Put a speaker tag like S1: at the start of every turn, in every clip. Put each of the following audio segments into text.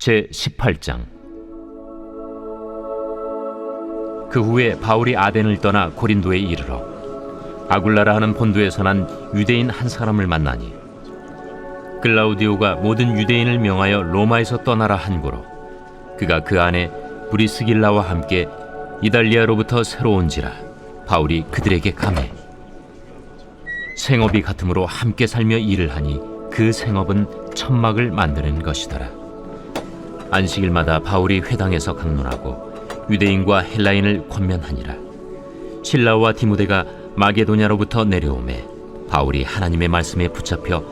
S1: 제18장. 그 후에 바울이 아덴을 떠나 고린도에 이르러 아굴라라 하는 본도에서 난 유대인 한 사람을 만나니, 글라우디오가 모든 유대인을 명하여 로마에서 떠나라 한 고로 그가 그 안에 브리스길라와 함께 이달리아로부터 새로 온지라 바울이 그들에게 감해 생업이 같으므로 함께 살며 일을 하니 그 생업은 천막을 만드는 것이더라. 안식일마다 바울이 회당에서 강론하고 유대인과 헬라인을 권면하니라. 실라와 디모데가 마게도냐로부터 내려오매 바울이 하나님의 말씀에 붙잡혀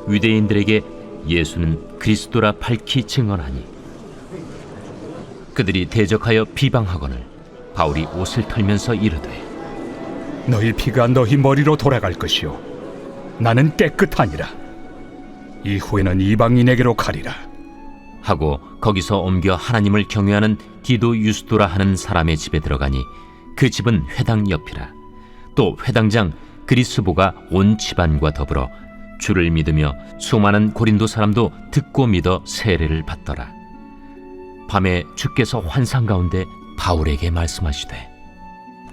S1: 유대인들에게 예수는 그리스도라 밝히 증언하니, 그들이 대적하여 비방하거늘 바울이 옷을 털면서 이르되,
S2: 너희 피가 너희 머리로 돌아갈 것이요 나는 깨끗하니라. 이후에는 이방인에게로 가리라
S1: 하고 거기서 옮겨 하나님을 경외하는 디도 유스도라 하는 사람의 집에 들어가니, 그 집은 회당 옆이라. 또 회당장 그리스보가 온 집안과 더불어 주를 믿으며 수많은 고린도 사람도 듣고 믿어 세례를 받더라. 밤에 주께서 환상 가운데 바울에게 말씀하시되,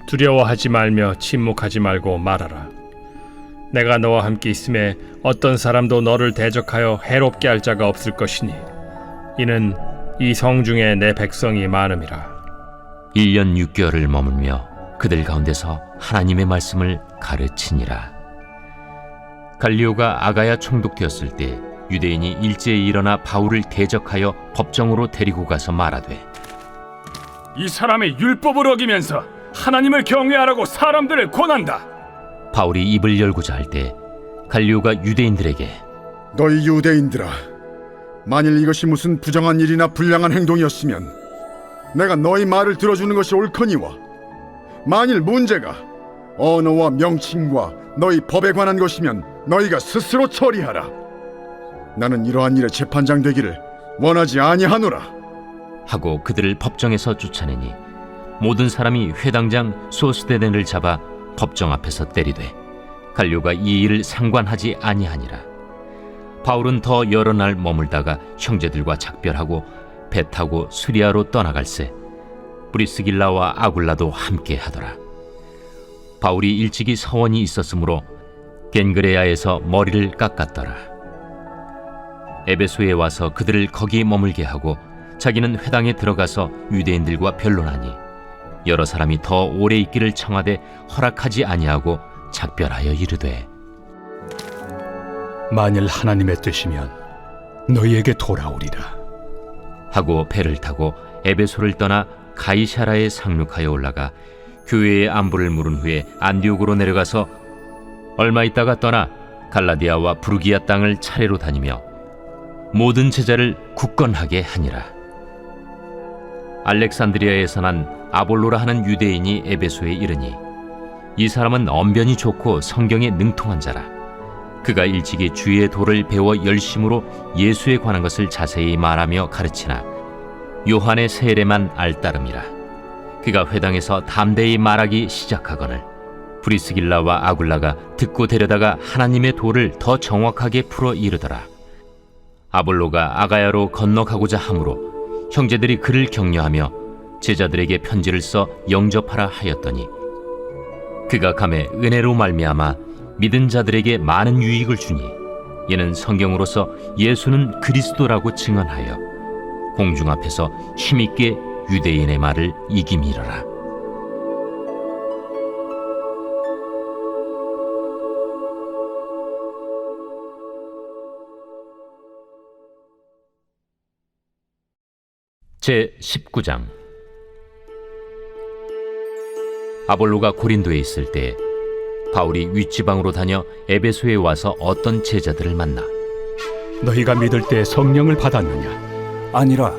S3: 두려워하지 말며 침묵하지 말고 말하라. 내가 너와 함께 있음에 어떤 사람도 너를 대적하여 해롭게 할 자가 없을 것이니 이는 이 성중에 내 백성이 많음이라.
S1: 1년 6개월을 머물며 그들 가운데서 하나님의 말씀을 가르치니라. 갈리오가 아가야 총독되었을 때 유대인이 일제히 일어나 바울을 대적하여 법정으로 데리고 가서 말하되,
S4: 이 사람의 율법을 어기면서 하나님을 경외하라고 사람들을 권한다.
S1: 바울이 입을 열고자 할 때 갈리오가 유대인들에게,
S5: 너희 유대인들아, 만일 이것이 무슨 부정한 일이나 불량한 행동이었으면 내가 너희 말을 들어주는 것이 옳거니와, 만일 문제가 언어와 명칭과 너희 법에 관한 것이면 너희가 스스로 처리하라. 나는 이러한 일의 재판장 되기를 원하지 아니하노라.
S1: 하고 그들을 법정에서 쫓아내니 모든 사람이 회당장 소스데넨을 잡아 법정 앞에서 때리되 갈리오가 이 일을 상관하지 아니하니라. 바울은 더 여러 날 머물다가 형제들과 작별하고 배 타고 수리아로 떠나갈새 브리스길라와 아굴라도 함께 하더라. 바울이 일찍이 서원이 있었으므로 겐그레아에서 머리를 깎았더라. 에베소에 와서 그들을 거기 머물게 하고 자기는 회당에 들어가서 유대인들과 변론하니, 여러 사람이 더 오래 있기를 청하되 허락하지 아니하고 작별하여 이르되,
S2: 만일 하나님의 뜻이면 너희에게 돌아오리라
S1: 하고 배를 타고 에베소를 떠나 가이사라에 상륙하여 올라가 교회의 안부를 물은 후에 안디옥으로 내려가서 얼마 있다가 떠나 갈라디아와 부르기아 땅을 차례로 다니며 모든 제자를 굳건하게 하니라. 알렉산드리아에서 난 아볼로라 하는 유대인이 에베소에 이르니, 이 사람은 언변이 좋고 성경에 능통한 자라. 그가 일찍이 주의 도를 배워 열심으로 예수에 관한 것을 자세히 말하며 가르치나 요한의 세례만 알따름이라. 그가 회당에서 담대히 말하기 시작하거늘 브리스길라와 아굴라가 듣고 데려다가 하나님의 도를 더 정확하게 풀어 이르더라. 아볼로가 아가야로 건너가고자 하므로 형제들이 그를 격려하며 제자들에게 편지를 써 영접하라 하였더니, 그가 감에 은혜로 말미암아 믿은 자들에게 많은 유익을 주니, 이는 성경으로서 예수는 그리스도라고 증언하여 공중 앞에서 힘있게 유대인의 말을 이김이러라. 제19장. 아볼로가 고린도에 있을 때 바울이 윗지방으로 다녀 에베소에 와서 어떤 제자들을 만나,
S2: 너희가 믿을 때 성령을 받았느냐?
S6: 아니라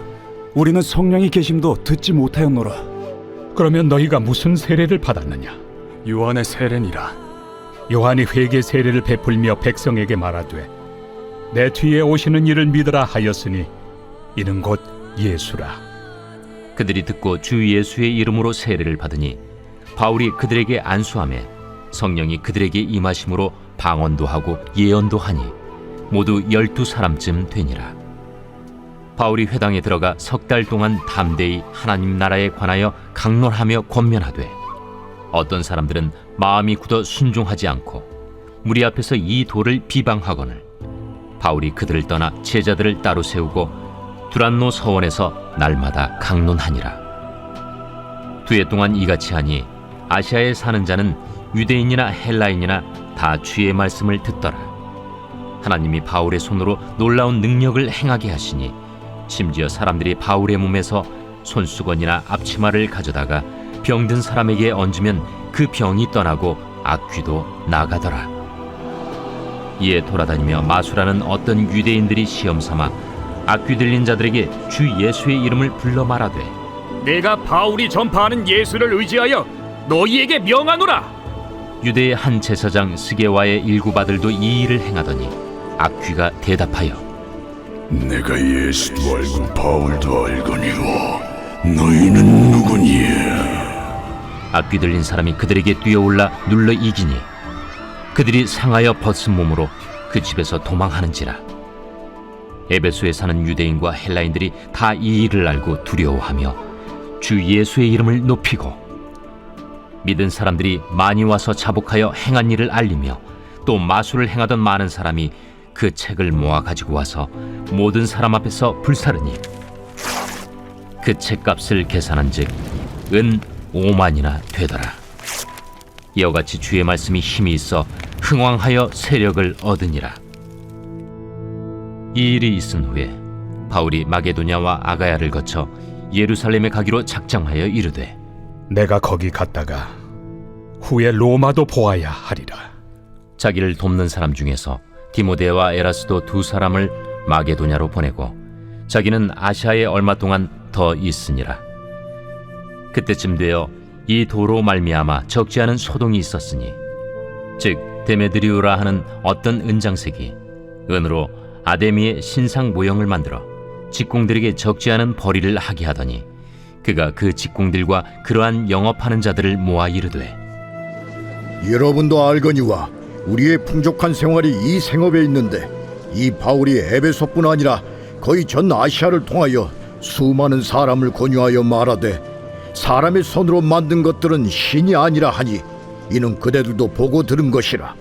S6: 우리는 성령이 계심도 듣지 못하였노라.
S2: 그러면 너희가 무슨 세례를 받았느냐?
S4: 요한의 세례니라.
S2: 요한이 회개 세례를 베풀며 백성에게 말하되 내 뒤에 오시는 이를 믿으라 하였으니 이는 곧 예수라.
S1: 그들이 듣고 주 예수의 이름으로 세례를 받으니 바울이 그들에게 안수하매 성령이 그들에게 임하심으로 방언도 하고 예언도 하니 모두 12사람쯤 되니라. 바울이 회당에 들어가 3달 동안 담대히 하나님 나라에 관하여 강론하며 권면하되 어떤 사람들은 마음이 굳어 순종하지 않고 무리 앞에서 이 도를 비방하거늘 바울이 그들을 떠나 제자들을 따로 세우고 두란노 서원에서 날마다 강론하니라. 2해 동안 이같이 하니 아시아에 사는 자는 유대인이나 헬라인이나 다 주의 말씀을 듣더라. 하나님이 바울의 손으로 놀라운 능력을 행하게 하시니 심지어 사람들이 바울의 몸에서 손수건이나 앞치마를 가져다가 병든 사람에게 얹으면 그 병이 떠나고 악귀도 나가더라. 이에 돌아다니며 마술하는 어떤 유대인들이 시험삼아 악귀 들린 자들에게 주 예수의 이름을 불러 말하되
S4: 내가 바울이 전파하는 예수를 의지하여 너희에게 명하노라.
S1: 유대의 한 제사장 스게와의 일곱 아들도 이 일을 행하더니 악귀가 대답하여
S7: 내가 예수도 알고 바울도 알거니와 너희는 누구니에?
S1: 악귀 들린 사람이 그들에게 뛰어올라 눌러 이기니 그들이 상하여 벗은 몸으로 그 집에서 도망하는지라. 에베소에 사는 유대인과 헬라인들이 다 이 일을 알고 두려워하며 주 예수의 이름을 높이고 믿은 사람들이 많이 와서 자복하여 행한 일을 알리며 또 마술을 행하던 많은 사람이 그 책을 모아 가지고 와서 모든 사람 앞에서 불사르니 그 책값을 계산한즉 은 5만이나 되더라. 이와 같이 주의 말씀이 힘이 있어 흥왕하여 세력을 얻으니라. 이 일이 있은 후에 바울이 마게도냐와 아가야를 거쳐 예루살렘에 가기로 작정하여 이르되
S2: 내가 거기 갔다가 후에 로마도 보아야 하리라.
S1: 자기를 돕는 사람 중에서 디모데와 에라스도 2 사람을 마게도냐로 보내고 자기는 아시아에 얼마 동안 더 있으니라. 그때쯤 되어 이 도로 말미암아 적지 않은 소동이 있었으니 즉 데메드리오라 하는 어떤 은장색이 은으로 아데미의 신상 모형을 만들어 직공들에게 적지 않은 벌이를 하게 하더니 그가 그 직공들과 그러한 영업하는 자들을 모아 이르되
S8: 여러분도 알거니와 우리의 풍족한 생활이 이 생업에 있는데 이 바울이 에베소뿐 아니라 거의 전 아시아를 통하여 수많은 사람을 권유하여 말하되 사람의 손으로 만든 것들은 신이 아니라 하니 이는 그대들도 보고 들은 것이라.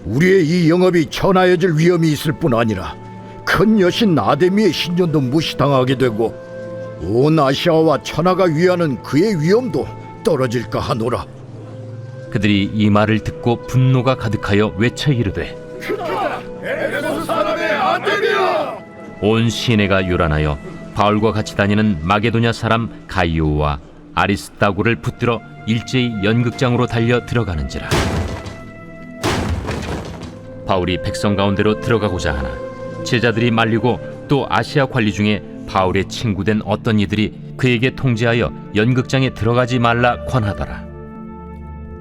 S8: 우리의 이 영업이 천하여질 위험이 있을 뿐 아니라 큰 여신 아데미의 신전도 무시당하게 되고 온 아시아와 천하가 위하는 그의 위엄도 떨어질까 하노라.
S1: 그들이 이 말을 듣고 분노가 가득하여 외쳐 이르되
S8: 에베소 사람의 아데미야!
S1: 온 시내가 요란하여 바울과 같이 다니는 마게도냐 사람 가이오와 아리스다고를 붙들어 일제히 연극장으로 달려 들어가는지라. 바울이 백성 가운데로 들어가고자 하나 제자들이 말리고 또 아시아 관리 중에 바울의 친구된 어떤 이들이 그에게 통제하여 연극장에 들어가지 말라 권하더라.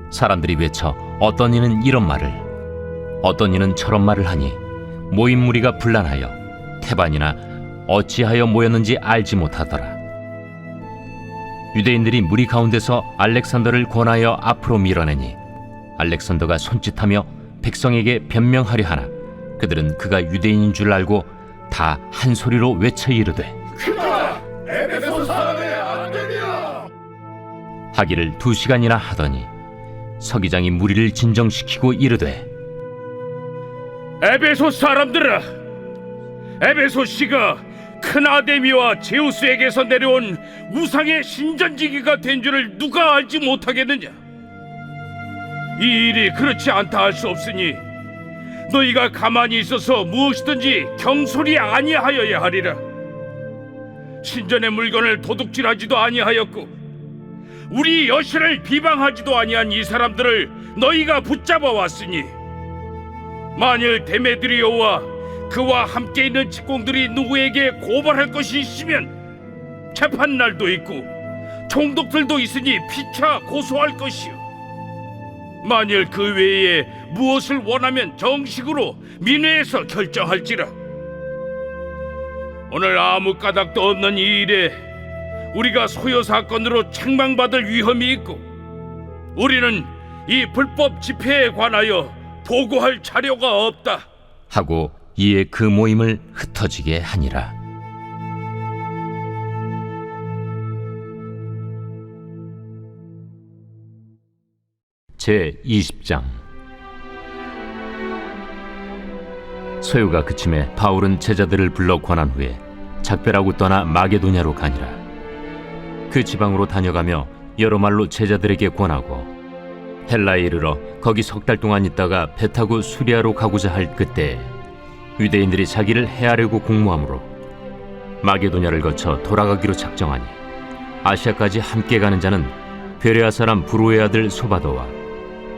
S1: 사람들이 외쳐 어떤 이는 이런 말을 어떤 이는 저런 말을 하니 모인 무리가 분란하여 태반이나 어찌하여 모였는지 알지 못하더라. 유대인들이 무리 가운데서 알렉산더를 권하여 앞으로 밀어내니 알렉산더가 손짓하며 백성에게 변명하려 하나 그들은 그가 유대인인 줄 알고 다 한 소리로 외쳐 이르되
S8: 에베소 사람의 아데미야!
S1: 하기를 2시간이나 하더니 서기장이 무리를 진정시키고 이르되
S4: 에베소 사람들아, 에베소 씨가 큰 아데미와 제우스에게서 내려온 우상의 신전지기가 된 줄을 누가 알지 못하겠느냐? 이 일이 그렇지 않다 할 수 없으니 너희가 가만히 있어서 무엇이든지 경솔이 아니하여야 하리라. 신전의 물건을 도둑질하지도 아니하였고 우리 여신을 비방하지도 아니한 이 사람들을 너희가 붙잡아 왔으니 만일 데메드리오와 그와 함께 있는 직공들이 누구에게 고발할 것이 있으면 재판날도 있고 총독들도 있으니 피차 고소할 것이요 만일 그 외에 무엇을 원하면 정식으로 민회에서 결정할지라. 오늘 아무 까닭도 없는 이 일에 우리가 소요 사건으로 책망받을 위험이 있고 우리는 이 불법 집회에 관하여 보고할 자료가 없다
S1: 하고 이에 그 모임을 흩어지게 하니라. 제20장. 소요가 그침에 바울은 제자들을 불러 권한 후에 작별하고 떠나 마게도냐로 가니라. 그 지방으로 다녀가며 여러 말로 제자들에게 권하고 헬라에 이르러 거기 3달 동안 있다가 배 타고 수리아로 가고자 할 그때 유대인들이 자기를 해하려고 공모하므로 마게도냐를 거쳐 돌아가기로 작정하니 아시아까지 함께 가는 자는 베레아 사람 브로의 아들 소바도와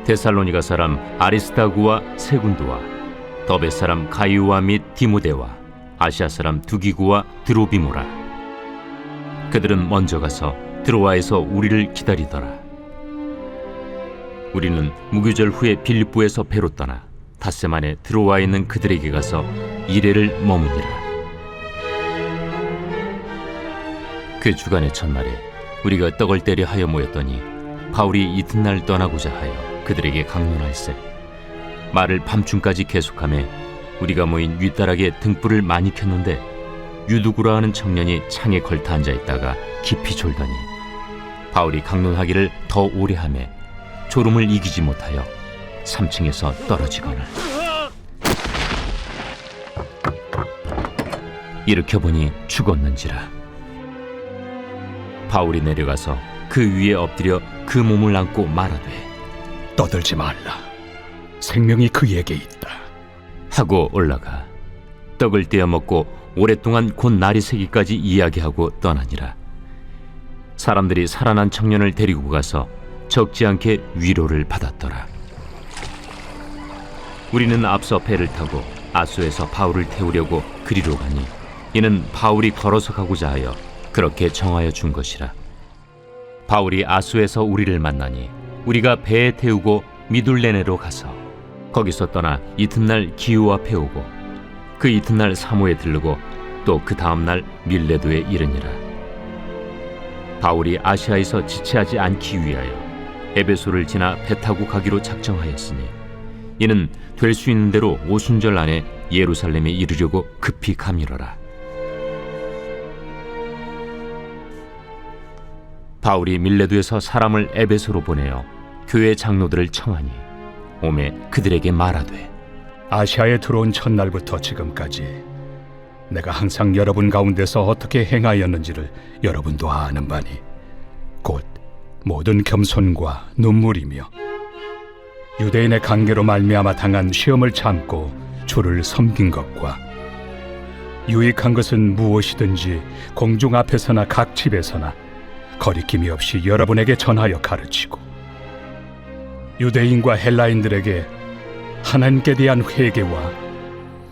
S1: 데살로니가 사람 아리스다구와 세군도와 더베 사람 가이오와 및 디모데와 아시아 사람 두기구와 드로비모라. 그들은 먼저 가서 드로아에서 우리를 기다리더라. 우리는 무교절 후에 빌립보에서 배로 떠나 닷새만에 드로아에 있는 그들에게 가서 이레를 머무니라. 그 주간의 첫날에 우리가 떡을 때려 하여 모였더니 바울이 이튿날 떠나고자 하여 그들에게 강론할세 말을 밤중까지 계속하며 우리가 모인 윗다락에 등불을 많이 켰는데 유두구라 하는 청년이 창에 걸터 앉아 있다가 깊이 졸더니 바울이 강론하기를 더 오래 하며 졸음을 이기지 못하여 3층에서 떨어지거늘 일으켜 보니 죽었는지라. 바울이 내려가서 그 위에 엎드려 그 몸을 안고 말하되
S2: 떠들지 말라. 생명이 그에게 있다.
S1: 하고 올라가 떡을 떼어 먹고 오랫동안 곧 날이 새기까지 이야기하고 떠나니라. 사람들이 살아난 청년을 데리고 가서 적지 않게 위로를 받았더라. 우리는 앞서 배를 타고 아소에서 바울을 태우려고 그리로 가니 이는 바울이 걸어서 가고자 하여 그렇게 정하여 준 것이라. 바울이 아소에서 우리를 만나니 우리가 배에 태우고 미둘레네로 가서 거기서 떠나 이튿날 기우 앞에 오고 그 이튿날 사모에 들르고 또 그 다음날 밀레도에 이르니라. 바울이 아시아에서 지체하지 않기 위하여 에베소를 지나 배 타고 가기로 작정하였으니 이는 될 수 있는 대로 오순절 안에 예루살렘에 이르려고 급히 가밀어라. 바울이 밀레도에서 사람을 에베소로 보내어 교회 장로들을 청하니 오매 그들에게 말하되
S2: 아시아에 들어온 첫날부터 지금까지 내가 항상 여러분 가운데서 어떻게 행하였는지를 여러분도 아는 바니 곧 모든 겸손과 눈물이며 유대인의 관계로 말미암아 당한 시험을 참고 주를 섬긴 것과 유익한 것은 무엇이든지 공중 앞에서나 각 집에서나 거리낌이 없이 여러분에게 전하여 가르치고 유대인과 헬라인들에게 하나님께 대한 회개와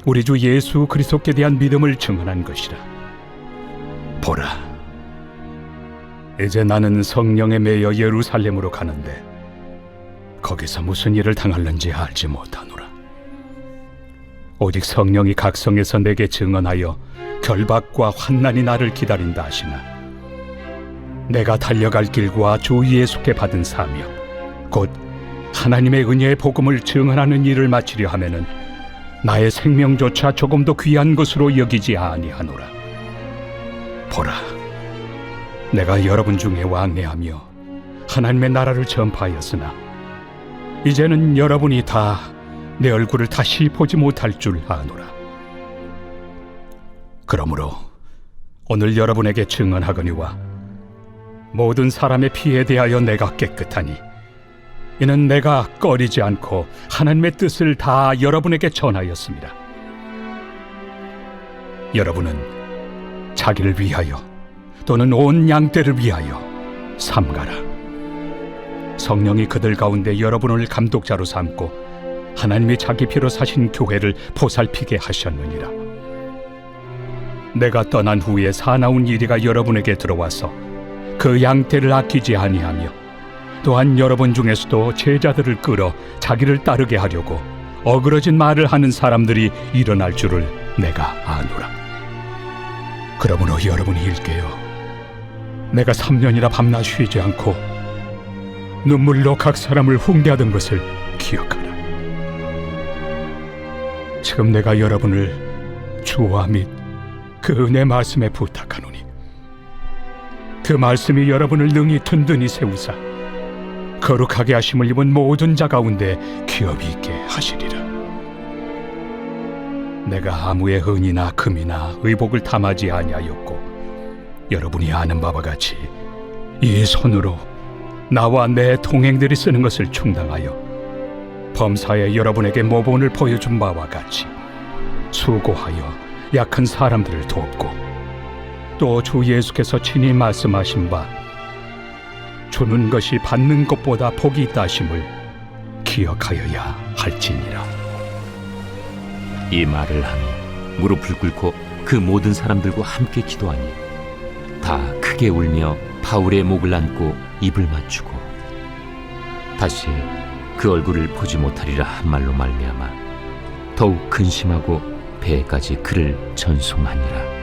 S2: 우리 주 예수 그리스도께 대한 믿음을 증언한 것이라. 보라, 이제 나는 성령에 매여 예루살렘으로 가는데 거기서 무슨 일을 당할는지 알지 못하노라. 오직 성령이 각성에서 내게 증언하여 결박과 환난이 나를 기다린다 하시나 내가 달려갈 길과 주 예수께 받은 사명 곧 하나님의 은혜의 복음을 증언하는 일을 마치려 하면은 나의 생명조차 조금도 귀한 것으로 여기지 아니하노라. 보라, 내가 여러분 중에 왕래하며 하나님의 나라를 전파하였으나 이제는 여러분이 다 내 얼굴을 다시 보지 못할 줄 아노라. 그러므로 오늘 여러분에게 증언하거니와 모든 사람의 피에 대하여 내가 깨끗하니 이는 내가 꺼리지 않고 하나님의 뜻을 다 여러분에게 전하였습니다. 여러분은 자기를 위하여 또는 온 양떼를 위하여 삼가라. 성령이 그들 가운데 여러분을 감독자로 삼고 하나님이 자기 피로 사신 교회를 보살피게 하셨느니라. 내가 떠난 후에 사나운 이리가 여러분에게 들어와서 그 양떼를 아끼지 아니하며 또한 여러분 중에서도 제자들을 끌어 자기를 따르게 하려고 어그러진 말을 하는 사람들이 일어날 줄을 내가 아노라. 그러므로 여러분이 일깨어 내가 3년이나 밤낮 쉬지 않고 눈물로 각 사람을 훈계하던 것을 기억하라. 지금 내가 여러분을 주와 및 그 은혜 말씀에 부탁하노니 그 말씀이 여러분을 능히 든든히 세우사 거룩하게 하심을 입은 모든 자 가운데 기업이 있게 하시리라. 내가 아무의 은이나 금이나 의복을 탐하지 아니하였고 여러분이 아는 바와 같이 이 손으로 나와 내 동행들이 쓰는 것을 충당하여 범사에 여러분에게 모본을 보여준 바와 같이 수고하여 약한 사람들을 돕고 또 주 예수께서 친히 말씀하신 바 주는 것이 받는 것보다 복이 있다 하심을 기억하여야 할지니라.
S1: 이 말을 하며 무릎을 꿇고 그 모든 사람들과 함께 기도하니 다 크게 울며 바울의 목을 안고 입을 맞추고 다시 그 얼굴을 보지 못하리라 한 말로 말미암아 더욱 근심하고 배에까지 그를 전송하니라.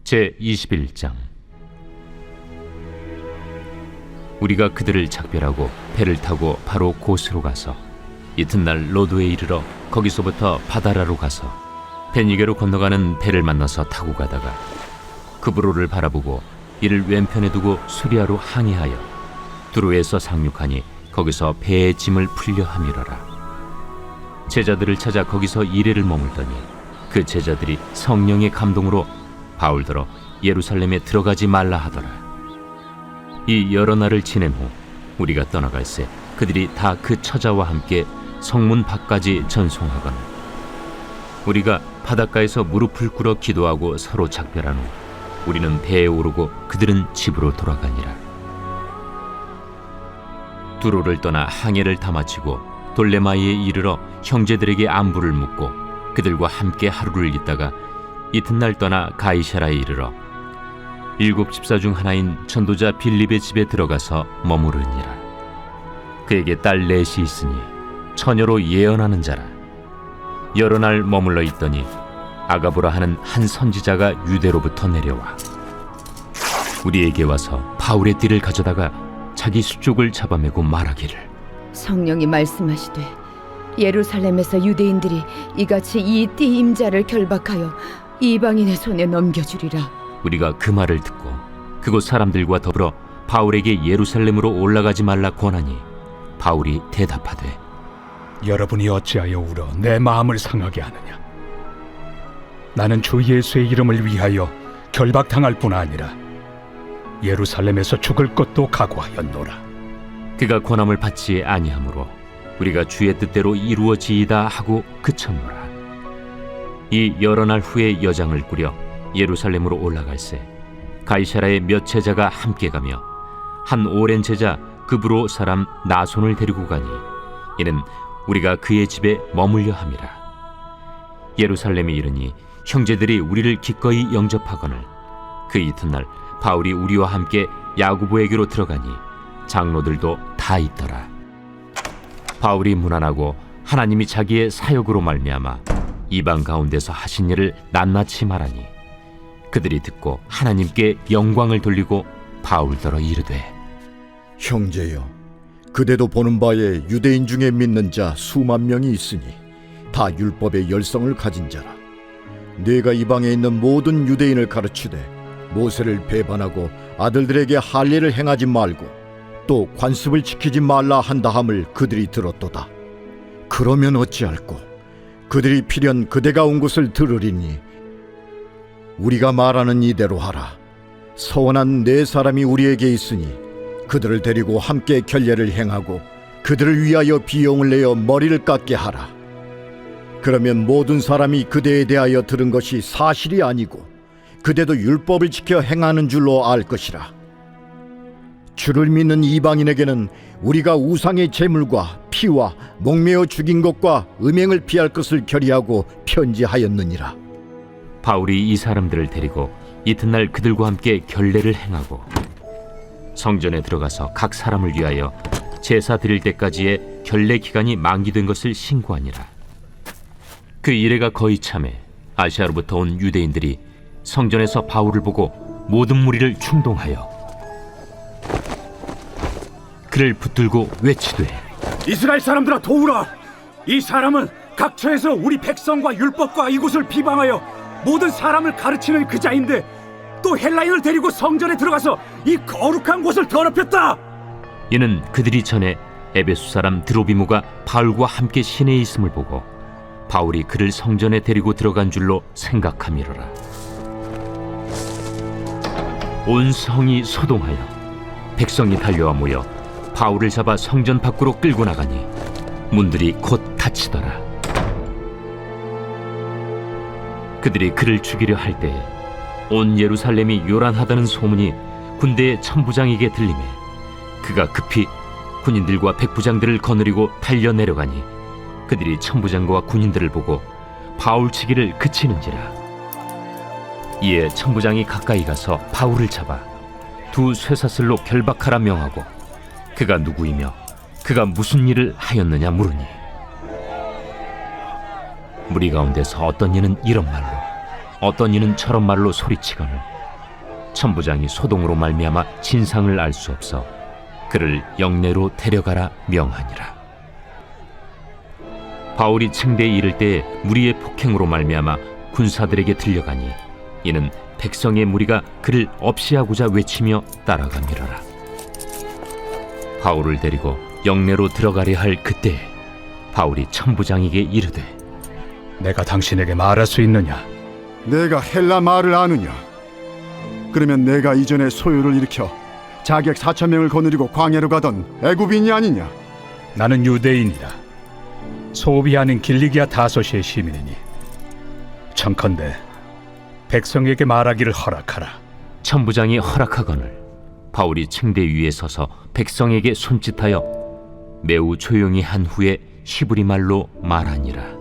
S1: 제 21장. 우리가 그들을 작별하고 배를 타고 바로 고스로 가서 이튿날 로도에 이르러 거기서부터 바다라로 가서 베니게로 건너가는 배를 만나서 타고 가다가 그브로를 바라보고 이를 왼편에 두고 수리아로 항해하여 두로에서 상륙하니 거기서 배의 짐을 풀려 함이러라. 제자들을 찾아 거기서 이레를 머물더니 그 제자들이 성령의 감동으로 바울더러 예루살렘에 들어가지 말라 하더라. 이 여러 날을 지낸 후 우리가 떠나갈새 그들이 다 그 처자와 함께 성문 밖까지 전송하거늘 우리가 바닷가에서 무릎을 꿇어 기도하고 서로 작별한 후 우리는 배에 오르고 그들은 집으로 돌아가니라. 두로를 떠나 항해를 다 마치고 돌레마이에 이르러 형제들에게 안부를 묻고 그들과 함께 하루를 있다가 이튿날 떠나 가이사라에 이르러 7 집사 중 하나인 전도자 빌립의 집에 들어가서 머무르니라. 그에게 딸 넷이 있으니 처녀로 예언하는 자라. 여러 날 머물러 있더니 아가보라 하는 한 선지자가 유대로부터 내려와 우리에게 와서 바울의 띠를 가져다가 자기 수족을 잡아매고 말하기를
S9: 성령이 말씀하시되 예루살렘에서 유대인들이 이같이 이 띠 임자를 결박하여 이방인의 손에 넘겨주리라.
S1: 우리가 그 말을 듣고 그곳 사람들과 더불어 바울에게 예루살렘으로 올라가지 말라 권하니 바울이 대답하되
S2: 여러분이 어찌하여 울어 내 마음을 상하게 하느냐. 나는 주 예수의 이름을 위하여 결박당할 뿐 아니라 예루살렘에서 죽을 것도 각오하였노라.
S1: 그가 권함을 받지 아니하므로 우리가 주의 뜻대로 이루어지이다 하고 그쳤노라. 이 여러 날 후에 여장을 꾸려 예루살렘으로 올라갈새 가이사라의 몇 제자가 함께 가며 한 오랜 제자 그브로 사람 나손을 데리고 가니 이는 우리가 그의 집에 머물려 함이라. 예루살렘에 이르니 형제들이 우리를 기꺼이 영접하거늘 그 이튿날 바울이 우리와 함께 야고보에게로 들어가니 장로들도 다 있더라. 바울이 문안하고 하나님이 자기의 사역으로 말미암아 이방 가운데서 하신 일을 낱낱이 말하니 그들이 듣고 하나님께 영광을 돌리고 바울더러 이르되
S8: 형제여, 그대도 보는 바에 유대인 중에 믿는 자 수만 명이 있으니 다 율법의 열성을 가진 자라. 네가 이방에 있는 모든 유대인을 가르치되 모세를 배반하고 아들들에게 할례를 행하지 말고 또 관습을 지키지 말라 한다함을 그들이 들었도다. 그러면 어찌할꼬? 그들이 필연 그대가 온 곳을 들으리니 우리가 말하는 이대로 하라. 서원한 네 사람이 우리에게 있으니 그들을 데리고 함께 결례를 행하고 그들을 위하여 비용을 내어 머리를 깎게 하라. 그러면 모든 사람이 그대에 대하여 들은 것이 사실이 아니고 그대도 율법을 지켜 행하는 줄로 알 것이라. 주를 믿는 이방인에게는 우리가 우상의 제물과 피와 목매어 죽인 것과 음행을 피할 것을 결의하고 편지하였느니라.
S1: 바울이 이 사람들을 데리고 이튿날 그들과 함께 결례를 행하고 성전에 들어가서 각 사람을 위하여 제사 드릴 때까지의 결례 기간이 만기된 것을 신고하니라. 그 이래가 거의 참에 아시아로부터 온 유대인들이 성전에서 바울을 보고 모든 무리를 충동하여 그를 붙들고 외치되
S2: 이스라엘 사람들아 도우라. 이 사람은 각처에서 우리 백성과 율법과 이곳을 비방하여 모든 사람을 가르치는 그 자인데 또 헬라인을 데리고 성전에 들어가서 이 거룩한 곳을 더럽혔다.
S1: 이는 그들이 전에 에베소 사람 드로비무가 바울과 함께 시내에 있음을 보고 바울이 그를 성전에 데리고 들어간 줄로 생각함이로라. 온 성이 소동하여 백성이 달려와 모여 바울을 잡아 성전 밖으로 끌고 나가니 문들이 곧 닫히더라. 그들이 그를 죽이려 할 때에 온 예루살렘이 요란하다는 소문이 군대의 천부장에게 들리매 그가 급히 군인들과 백부장들을 거느리고 달려 내려가니 그들이 천부장과 군인들을 보고 바울 치기를 그치는지라. 이에 천부장이 가까이 가서 바울을 잡아 두 쇠사슬로 결박하라 명하고 그가 누구이며 그가 무슨 일을 하였느냐 물으니 무리 가운데서 어떤 이는 이런 말로 어떤 이는 저런 말로 소리치거늘 천부장이 소동으로 말미암아 진상을 알 수 없어 그를 영내로 데려가라 명하니라. 바울이 층대에 이를 때에 무리의 폭행으로 말미암아 군사들에게 들려가니 이는 백성의 무리가 그를 없이하고자 외치며 따라가미러라. 바울을 데리고 영내로 들어가려 할 그때에 바울이 천부장에게 이르되
S2: 내가 당신에게 말할 수 있느냐?
S5: 내가 헬라 말을 아느냐? 그러면 내가 이전에 소요를 일으켜 자객 4,000명을 거느리고 광야로 가던 애굽인이 아니냐?
S2: 나는 유대인이다. 소비 아닌 길리기아 다소시의 시민이니 청컨대 백성에게 말하기를 허락하라.
S1: 천부장이 허락하거늘 바울이 층대 위에 서서 백성에게 손짓하여 매우 조용히 한 후에 히브리 말로 말하니라.